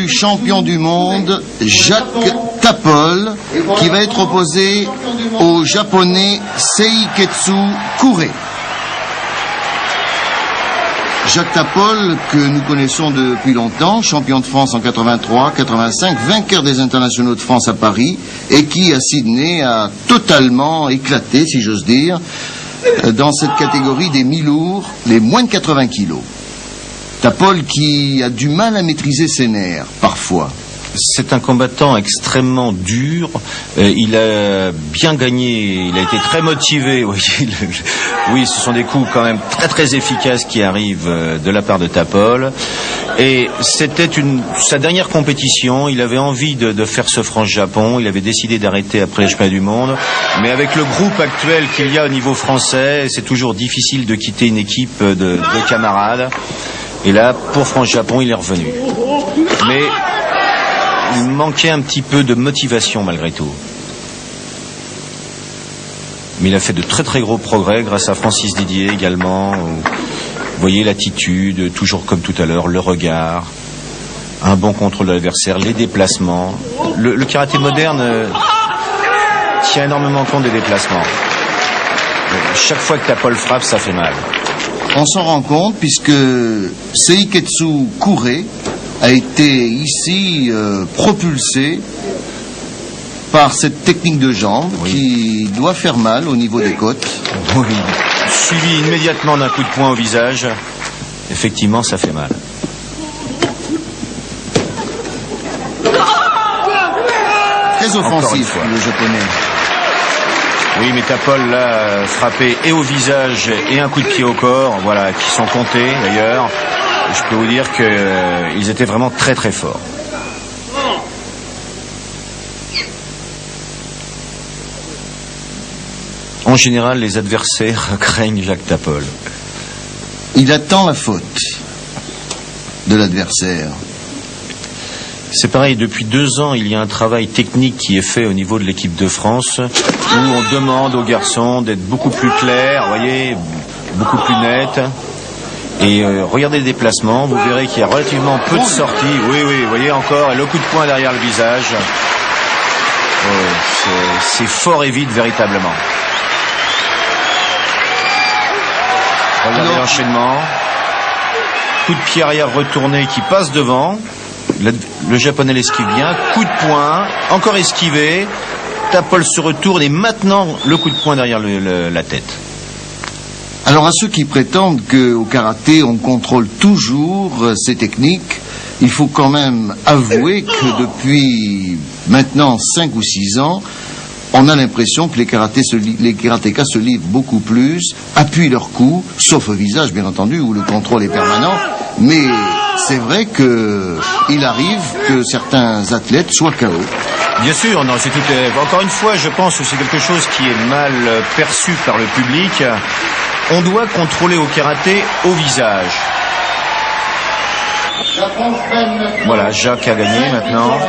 Champion du monde, Jacques Tapol, qui va être opposé au japonais Seiketsu Kure. Jacques Tapol, que nous connaissons depuis longtemps, champion de France en 83, 85, vainqueur des internationaux de France à Paris, et qui, à Sydney, a totalement éclaté, si j'ose dire, dans cette catégorie des mi-lourds, les moins de 80 kilos. Tapol qui a du mal à maîtriser ses nerfs, parfois. C'est un combattant extrêmement dur. Il a bien gagné. Il a été très motivé. Oui, ce sont des coups quand même très très efficaces qui arrivent de la part de Tapol. Et c'était sa dernière compétition. Il avait envie de faire ce France-Japon. Il avait décidé d'arrêter après les championnats du monde. Mais avec le groupe actuel qu'il y a au niveau français, c'est toujours difficile de quitter une équipe de camarades. Et là, pour France-Japon, il est revenu. Mais il manquait un petit peu de motivation malgré tout. Mais il a fait de très très gros progrès grâce à Francis Didier également. Vous voyez l'attitude, toujours comme tout à l'heure, le regard, un bon contrôle de l'adversaire, les déplacements. Le karaté moderne tient énormément compte des déplacements. Chaque fois que Tapol frappe, ça fait mal. On s'en rend compte puisque Seiketsu Kure a été ici propulsé par cette technique de jambe qui doit faire mal au niveau des côtes. Oui. Suivi immédiatement d'un coup de poing au visage, effectivement ça fait mal. Très offensif le japonais. Oui, mais Tapol l'a frappé et au visage et un coup de pied au corps, voilà, qui sont comptés d'ailleurs. Je peux vous dire qu'ils étaient vraiment très très forts. En général, les adversaires craignent Jacques Tapol. Il attend la faute de l'adversaire. C'est pareil, depuis 2 ans, il y a un travail technique qui est fait au niveau de l'équipe de France, où on demande aux garçons d'être beaucoup plus clairs, vous voyez, beaucoup plus nets. Et regardez le déplacement, vous verrez qu'il y a relativement peu de sorties. Oui, vous voyez encore, et le coup de poing derrière le visage. C'est fort et vite, véritablement. Regardez l'enchaînement. Coup de pied arrière retourné qui passe devant. Le japonais l'esquive bien. Coup de poing, encore esquivé. Tapol se retourne et maintenant le coup de poing derrière la tête. Alors à ceux qui prétendent qu'au karaté on contrôle toujours ces techniques, il faut quand même avouer que depuis maintenant 5 ou 6 ans, on a l'impression que les karatékas se livrent beaucoup plus, appuient leurs coups, sauf au visage bien entendu où le contrôle est permanent, mais c'est vrai qu'il arrive que certains athlètes soient KO. Bien sûr, non, c'est tout. Encore une fois, je pense que c'est quelque chose qui est mal perçu par le public. On doit contrôler au karaté au visage. Voilà, Jacques a gagné maintenant.